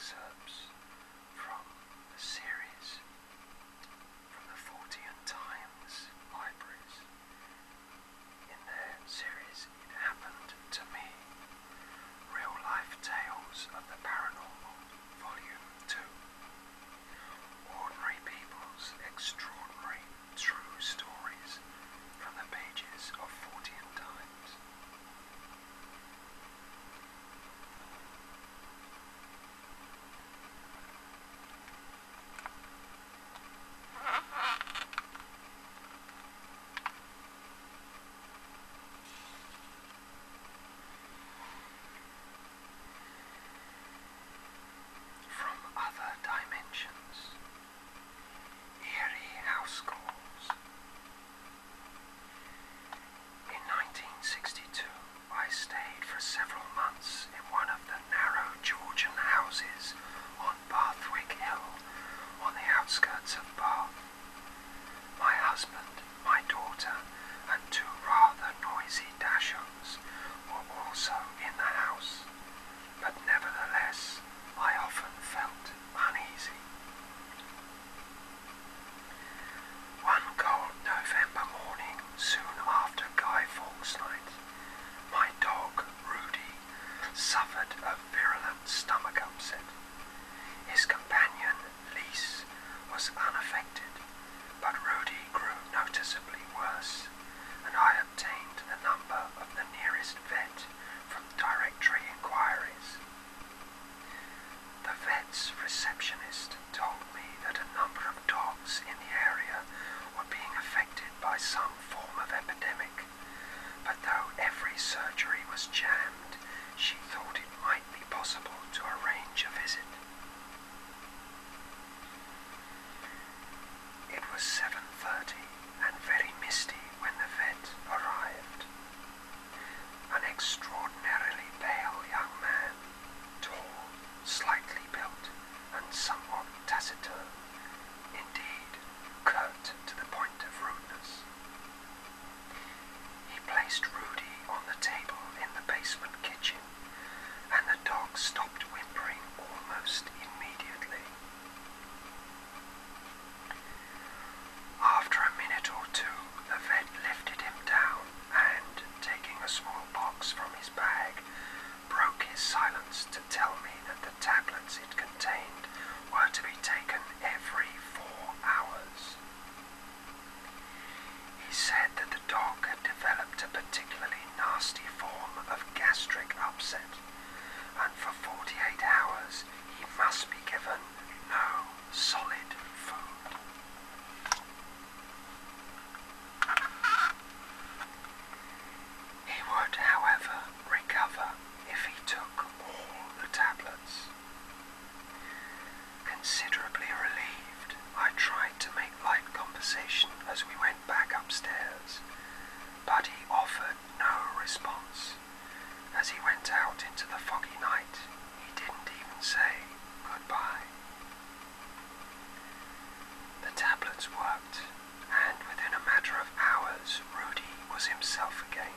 excerpts from the series from the Fortean Times libraries. In their series It Happened to Me, Real Life Tales of the Paranormal, Volume 2. Ordinary people's extraordinary true stories from the pages of Fortean Times. From other dimensions. Eerie house calls. In 1962, I stayed for several months in one of the narrow Georgian houses on Bathwick Hill, on the outskirts of Bath. My husband, my daughter, and two rather noisy dachshunds were also in the house, but nevertheless I often felt uneasy. One cold November morning, soon after Guy Fawkes night, my dog, Rudy, suffered a virulent stomach upset. His companion, Lise, was unaffected, but Rudy grew noticeably worse, and I obtained the number of the nearest vet from directory inquiries. The vet's receptionist told me that a number of dogs in the area were being affected by some form of epidemic, but though every surgery was jammed, she thought it might be possible to arrange a visit. It was 7:30 and very misty when the vet arrived. An extraordinarily pale young man, tall, slightly built, and somewhat taciturn, indeed curt to the point of rudeness. He placed Rudy on the table in the basement kitchen, and the dog stopped whimpering almost immediately. After a minute or two, the vet lifted him down and, taking a small box from his bag, broke his silence to tell me that the tablets it contained were to be taken every 4 hours. He said that the dog had developed a particularly nasty form of gastric upset, and for 48 hours he must be given no solid food. He would, however, recover if he took all the tablets. Considerably relieved, I tried to make light conversation as we went back upstairs, but he offered no response. As he went out into the foggy night, he didn't even say goodbye. The tablets worked, and within a matter of hours, Rudy was himself again.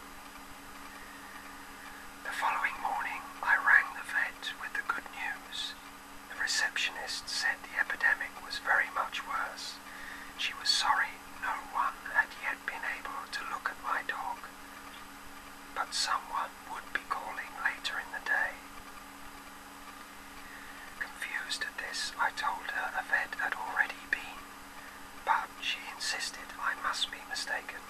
The following morning, I rang the vet with the good news. The receptionist said the epidemic was very much worse. She was sorry no one had yet been able to look at my dog, but someone would be calling later in the day. Confused at this, I told her a vet had already been, but she insisted I must be mistaken.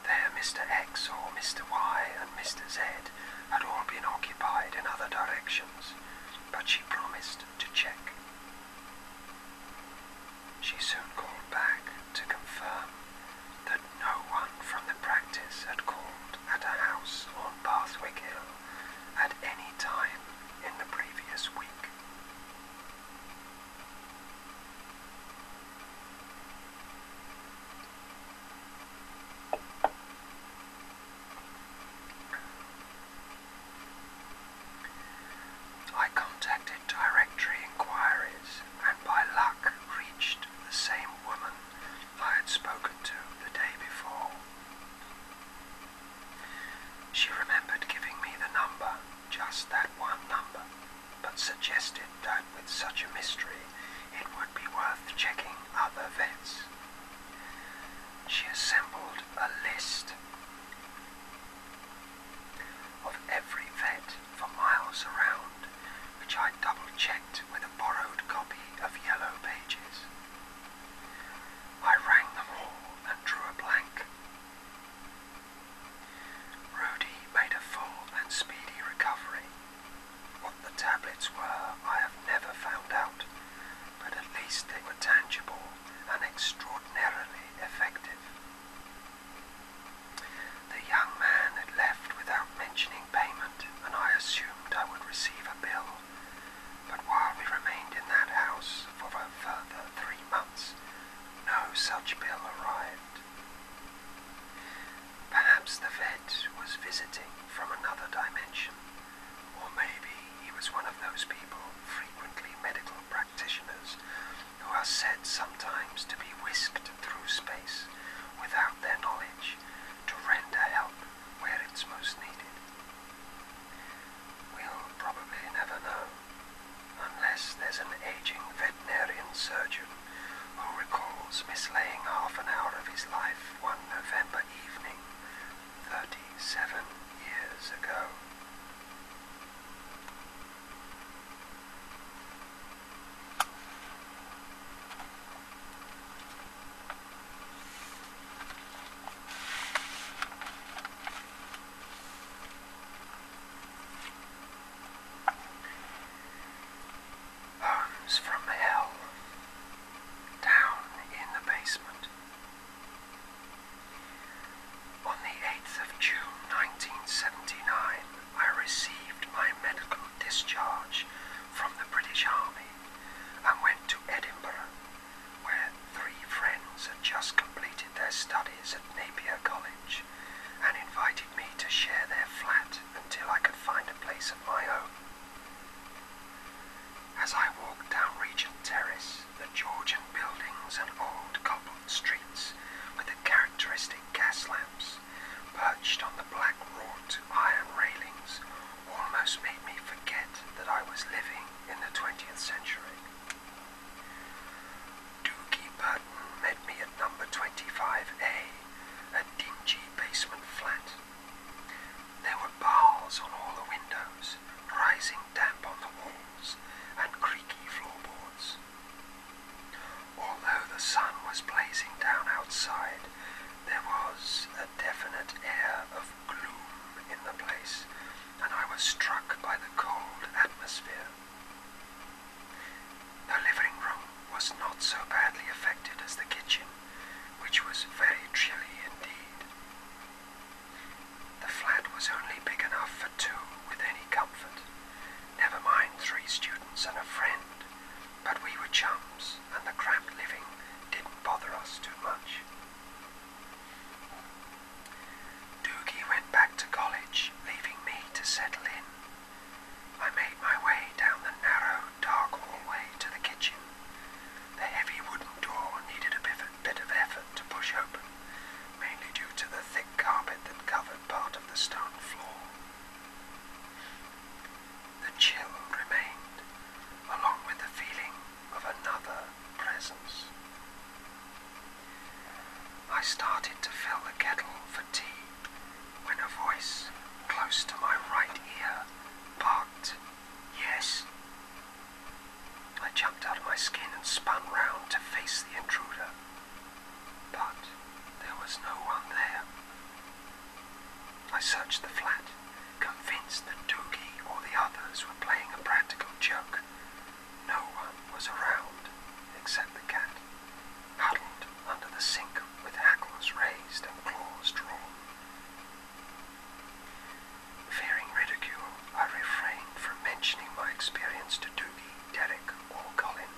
There Mr. X or Mr. Y and Mr. Z had all been occupied in other directions, but she promised to check. She soon called back to confirm that no one from the practice had called at a house on Bathwick Hill at any time in the previous week. I contacted directory inquiries and by luck reached the same someone suggested that with such a mystery it would be worth checking other vets. She assembled a list of every vet for miles around, which I double-checked with a borrowed copy of Yellow Pages. I rang them all and drew a blank. Rudy made a full and speedy recovery. What the tablets were, I have never found out, but at least they were tangible and extraordinarily effective. The young man had left without mentioning payment, and I assumed I would receive a bill, but while we remained in that house for a further 3 months, no such bill arrived. Perhaps the vet was visiting from another dimension, or maybe he was one of those people, frequently medical practitioners, who are said sometimes to be whisked through space without their knowledge to render help where it's most needed. We'll probably never know, unless there's an aging veterinarian surgeon who recalls mislaying half an hour of his life one November evening 37 years ago. Homes from Hell. Down in the basement. On the 8th of June 1979, I received my medical discharge from the British Army and went to Edinburgh, where 3 friends had just completed their studies at Napier College and invited me to share their flat until I could find a place of my own. As I walked down Regent Terrace, the Georgian buildings and old cobbled streets with the characteristic gas lamps perched on the black wrought iron railings almost made me forget that I was living in the 20th century. Doogie Burton met me at number 25A, a dingy basement flat. There were bars on all the windows, rising damp on the walls, and creaky floorboards. Although the sun was blazing down outside, there was a definite air of gloom in the place, and I was struck by the cold atmosphere. The living room was not so badly affected as the kitchen, which was very chilly indeed. The flat was only big enough for 2 with any comfort, never mind 3 students and a friend, but we were chums, and the cramped living didn't bother us too much. Doogie went back to college, leaving me to settle in. I made my way down the narrow, dark hallway to the kitchen. The heavy wooden door needed a bit of effort to push open, mainly due to the thick carpet that covered part of the stone floor. The chill remained, along with the feeling of another presence. I started to fill the kettle for tea when a voice close to my right ear barked, "Yes." I jumped out of my skin and spun round to face the intruder, but there was no one there. I searched the flat, convinced that Doogie or the others were playing a practical joke. No one was around, except the cat, huddled under the sink with hackles raised and claws drawn. Fearing ridicule, I refrained from mentioning my experience to Doogie, Derek, or Colin.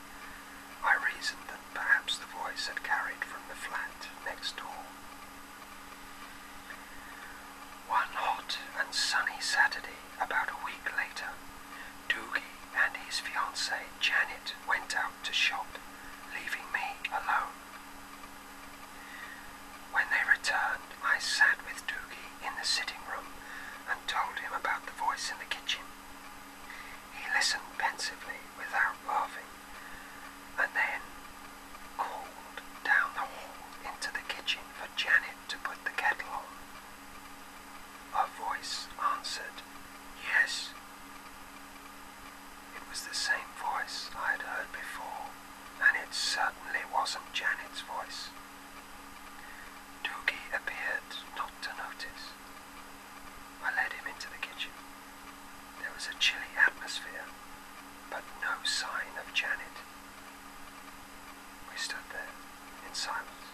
I reasoned that perhaps the voice had carried from the flat next door. One hot and sunny Saturday, about a week later, Doogie and his fiancée Janet went out to shop, leaving me alone. When they returned, I sat with Doogie in the sitting room and told him about the voice in the kitchen. He listened pensively without laughing, and then called down the hall into the kitchen for Janet to put the kettle on. Her voice answered, "Yes." It was the same voice I had heard before, and it certainly wasn't Janet's voice. Doogie appeared not to notice. I led him into the kitchen. There was a chilly atmosphere, but no sign of Janet. We stood there in silence.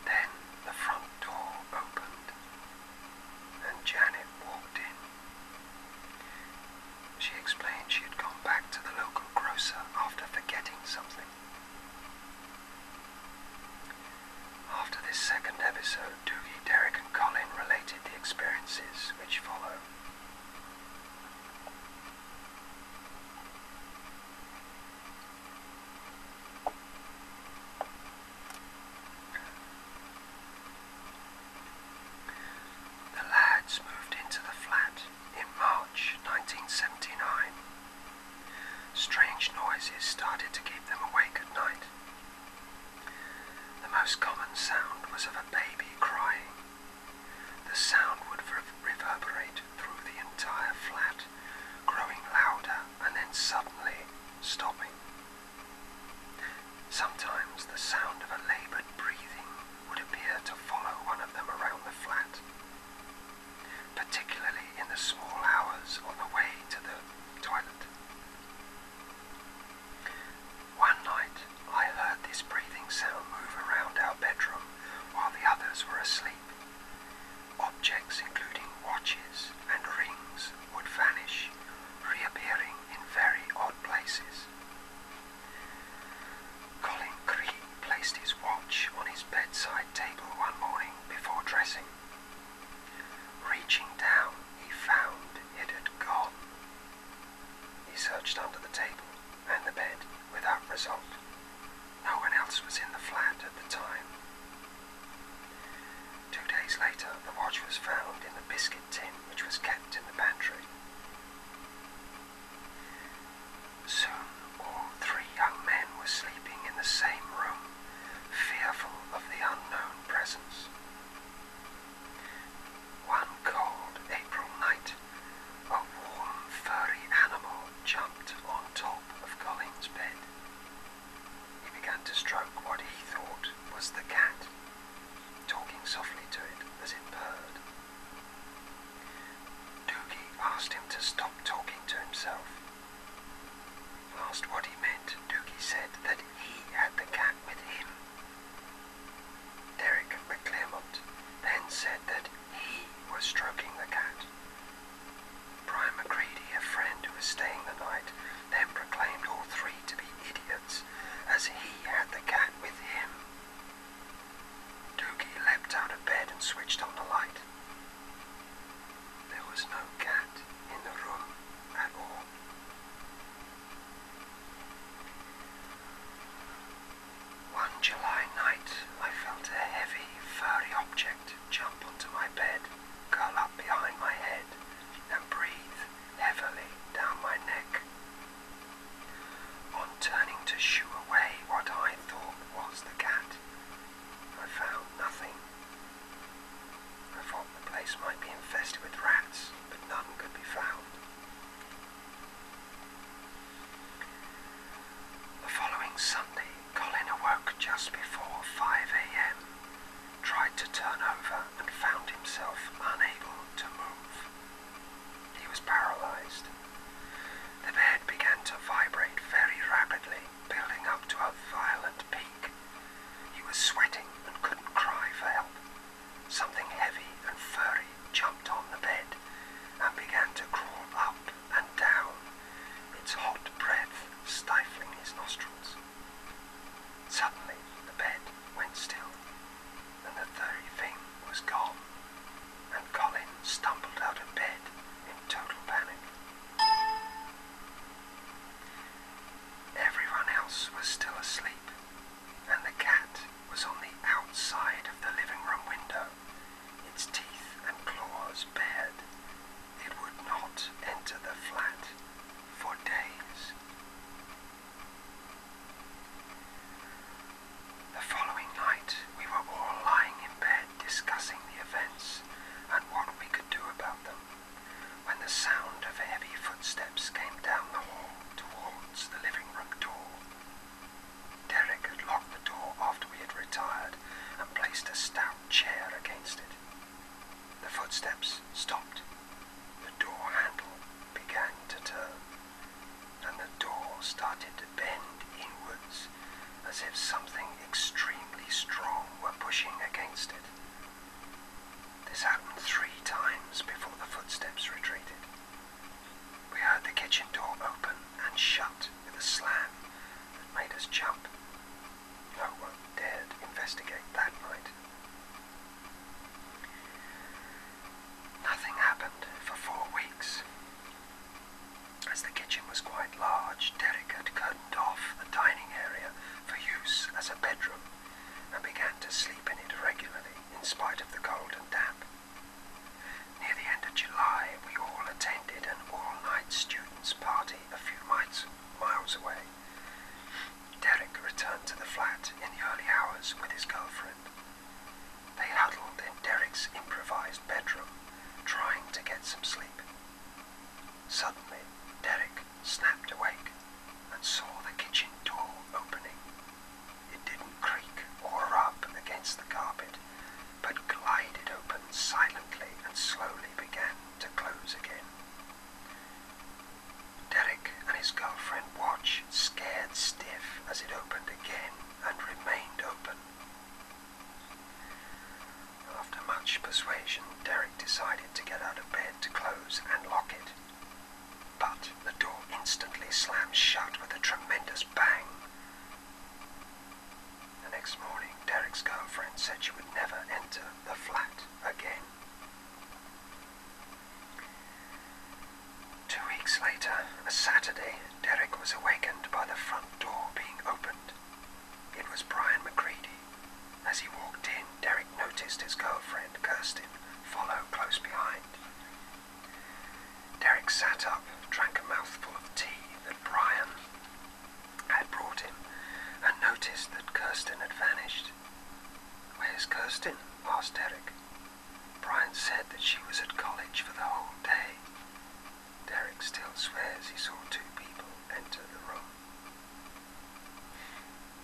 Then the front door opened, and Janet walked in. She explained she had gone back to the local grocer after forgetting something. After this second episode, Doogie, Derek and Colin related the experiences which follow. The lads moved into the flat in March 1979. Strange noises started to keep them awake at night. The most common sound was of a baby crying. The sound would reverberate through the entire flat, growing louder and then suddenly stopping. Sometimes the sound of a laboured breathing would appear to follow one of them around the flat, particularly in the small hours on the way to the toilet. One night I heard this breathing sound move around our bedroom while the others were asleep. Objects including watches and rings would vanish, reappearing in very odd places. Colin Cree placed his watch on his bedside table one morning before dressing. Reaching down, he found it had gone. He searched under the table and the bed without result. No one else was in the flat at the time. 2 days later, the watch was found in the biscuit tin which was kept in the pantry. Soon, all 3 young men were sleeping in the same room, fearful of the unknown presence. One cold April night, a warm, furry animal jumped on top of Colin's bed. He began to stroke what he thought was the cat, talking softly to it as it purred. Doogie asked him to stop talking to himself. Asked what he meant, Doogie said that he had the cat with him. Derek McClelmont then said that he was stroking the cat. Brian McCready, a friend who was staying the night, then proclaimed all 3 to be idiots, as he had the cat with him. Doogie leapt out of bed and switched on the light. There was no cat in the room at all. One July night, I felt a heavy, furry object jump onto my bed, curl up behind my head, and breathe heavily down my neck. On turning to shoo away what I thought was the cat, I found nothing. I thought the place might be infested with rats, but none could be found. The following Sunday, Colin awoke just before 5 a.m., tried to turn over and found himself unable to move. He was paralyzed. The bed began to vibrate very rapidly, building up to a violent peak. He was sweating and couldn't cry for help. Something heavy and furry jumped on the bed and began to crawl up and down, its hot breath stifling his nostrils. Suddenly, the bed went still, and the furry thing was gone, and Colin stumbled out of bed in total panic. started to bend inwards, as if something extremely strong were pushing against it. This happened 3 times before the footsteps retreated. We heard the kitchen door open and shut with a slam that made us jump. No one dared investigate that night. Nothing happened for 4 weeks. As the kitchen was quite large, Derek had curtained off the dining area for use as a bedroom and began to sleep in it regularly in spite of the cold and damp. Near the end of July, we all attended an all-night students' party a few miles away. Derek returned to the flat in the early hours with his girlfriend. They huddled in Derek's improvised bedroom, trying to get some sleep. Suddenly, Derek snapped awake and saw the kitchen door opening. It didn't creak or rub against the carpet, but glided open silently and slowly began to close again. Derek and his girlfriend watched, scared stiff, as it opened again and remained open. After much persuasion, Derek decided to get out of bed to close and lock it. But the door instantly slammed shut with a tremendous bang. The next morning, Derek's girlfriend said she would never enter the flat again. 2 weeks later, a Saturday, Derek was awakened by the front door being opened. It was Brian McCready. As he walked in, Derek noticed his girlfriend, Kirsten, follow close behind. Derek sat up, drank a mouthful of tea that Brian had brought him, and noticed that Kirsten had vanished. "Where's Kirsten?" asked Derek. Brian said that she was at college for the whole day. Derek still swears he saw 2 people enter the room.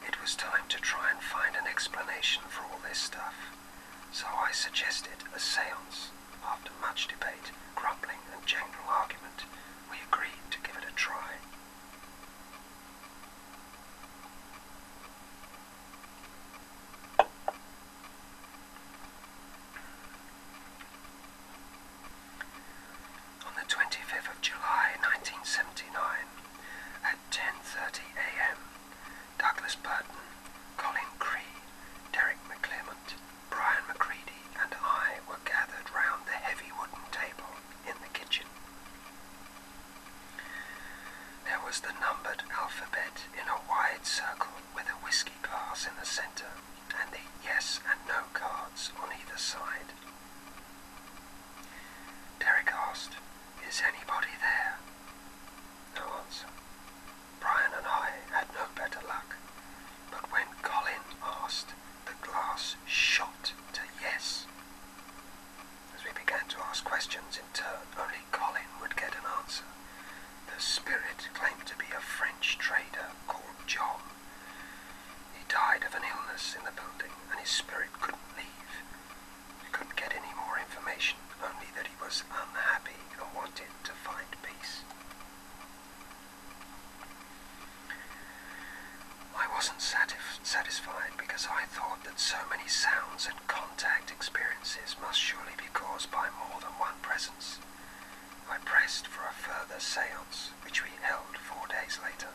It was time to try and find an explanation for all this stuff, so I suggested a seance. After much debate, grumbling and general argument, we agreed to give it a try. On the 25th of July 1979, at 10:30 a.m., Douglas Burton, Colin Cree, Derek McClement, Brian McCready and I were gathered round the heavy wooden table in the kitchen. There was the numbered alphabet in a wide circle with a whiskey glass in the centre and the yes and no cards on either side. Derek asked, "Is anybody there?" No answer. Brian and I had no better luck, but when Colin asked, the glass shot to yes. As we began to ask questions in turn, only Colin would get an answer. The spirit claimed to be a French trader called John. He died of an illness in the building, and his spirit couldn't leave. We couldn't get any more information, only that he was unhappy and wanted to find peace. I wasn't satisfied because I thought that so many sounds and contact experiences must surely be caused by more than one presence. I pressed for a further seance, which we held 4 days later.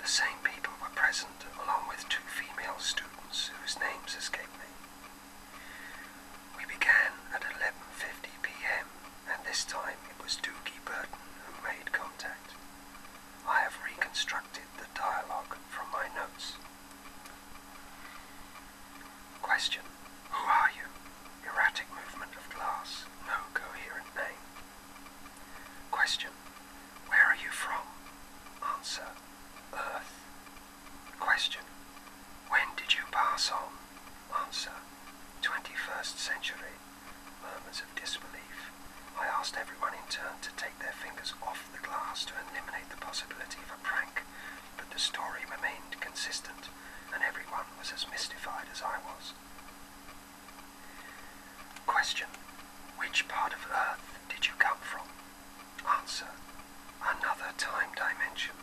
The same people were present, along with 2 female students whose names escape me. We began at 11:50 p.m, and this time it was Doogie Burton who made contact. I have reconstructed the dialogue from my notes. Question: who are you? Erratic movement of glass, no coherent name. Question: where are you from? Answer: Earth. Question: when did you pass on? Answer: 21st century. Murmurs of disbelief. I asked everyone in turn to take their fingers off the glass to eliminate the possibility of a prank, but the story remained consistent, and everyone was as mystified as I was. Question: which part of Earth did you come from? Answer: another time dimension.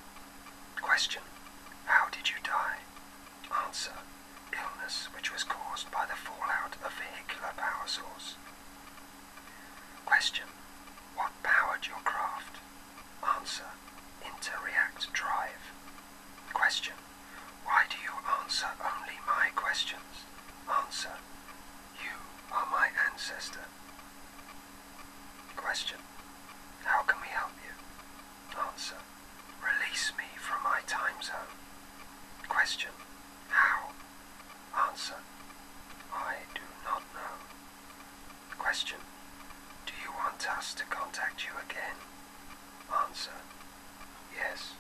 Question: how did you die? Answer: illness which was caused by the fallout of vehicular power source. Question: what powered your craft? Answer: inter-react drive. Question: why do you answer only my questions? Answer: you are my ancestor. Question: how can we help you? Answer: release me from my time zone. Question: how? Answer: I do not know. Question: do you want us to contact you again? Answer: yes.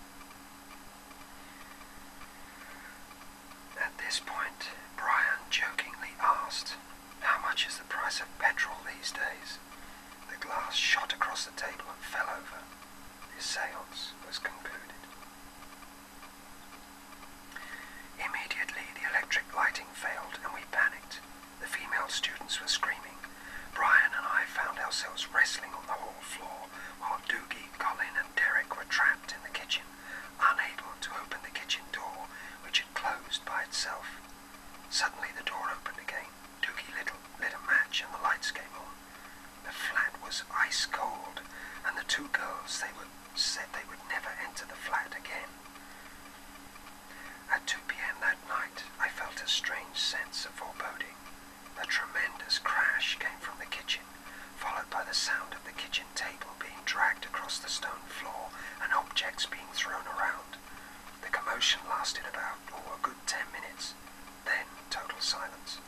At this point, Brian jokingly asked, how much is the price of petrol these days? The glass shot across the table and fell over. The seance was concluded. Immediately, the electric lighting failed and we panicked. The female students were screaming. Brian and I found ourselves wrestling on the hall floor while Doogie, Colin and Derek were trapped in the kitchen, unable to open the kitchen door, which had closed by itself. Suddenly the door opened again. Doogie lit a match and the lights came on. The flat was ice cold, and the two girls said they would never enter the flat again. At 2 p.m. that night, I felt a strange sense of foreboding. A tremendous crash came from the kitchen, followed by the sound of the kitchen table being dragged across the stone floor and objects being thrown around. The commotion lasted about a good 10 minutes, then total silence.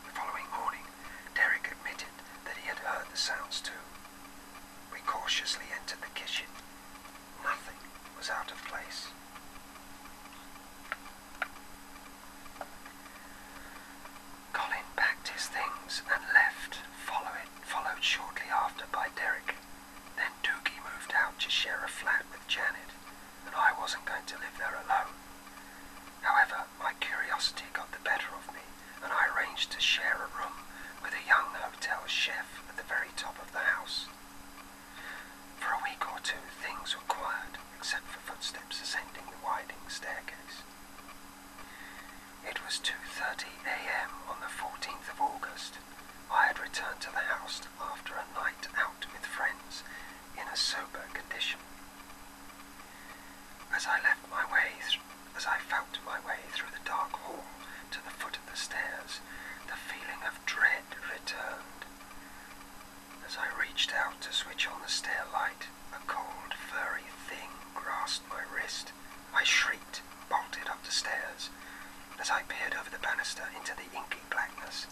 The following morning, Derek admitted that he had heard the sounds too. We cautiously entered the kitchen. Nothing was out of place. Colin packed his things and left, followed shortly after by Derek. Then Doogie moved out to share a flat with Janet, and I wasn't going to live there alone. However, my curiosity got the better of me, and I arranged to share a room with a young hotel chef at the very top of the house. For a week or two, things were quiet, except for footsteps ascending the winding staircase. It was 2:30 a.m. on the 14th of August. I had returned to the house after a night out with friends in a sober condition. As I felt my way through the dark hall to the foot of the stairs, the feeling of dread returned. As I reached out to switch on the stair light, a cold, furry thing grasped my wrist. I shrieked, bolted up the stairs, as I peered over the banister into the inky blackness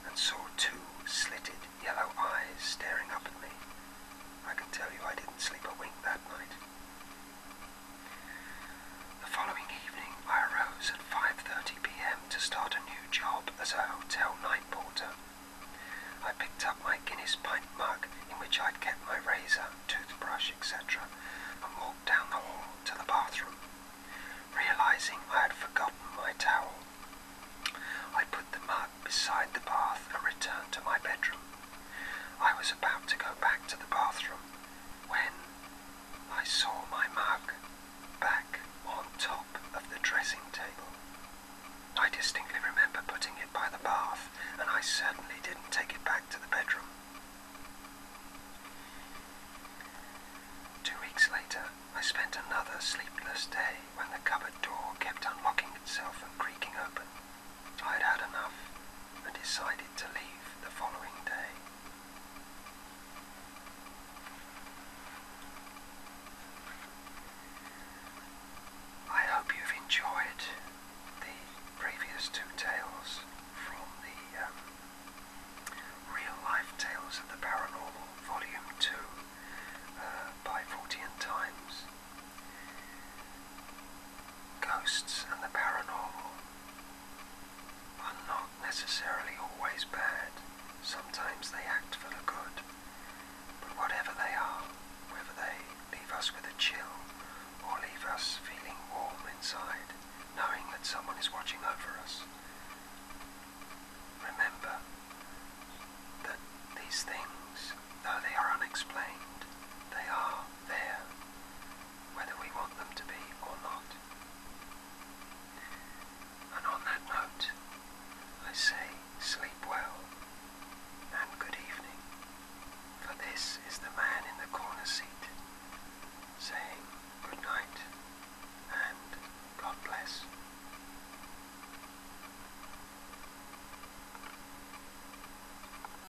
and saw two slitted yellow eyes staring up at me. I can tell you I didn't sleep a wink that night. The following evening, I arose at 5:30 p.m. to start a new job as a hotel night porter. I picked up my Guinness pint mug in which I'd kept my razor, toothbrush, etc., and walked down the hall to the bathroom. Realizing I had forgotten my towel, I put the mug beside the bath and returned to my bedroom. I was about to go back to the bathroom when I saw my mug back on top of the dressing table. I distinctly remember putting it by the bath, and I certainly didn't take it back to the bedroom. 2 weeks later, I spent another sleepless day when the cupboard door kept unlocking itself and creaking open. I had had enough and decided to leave the following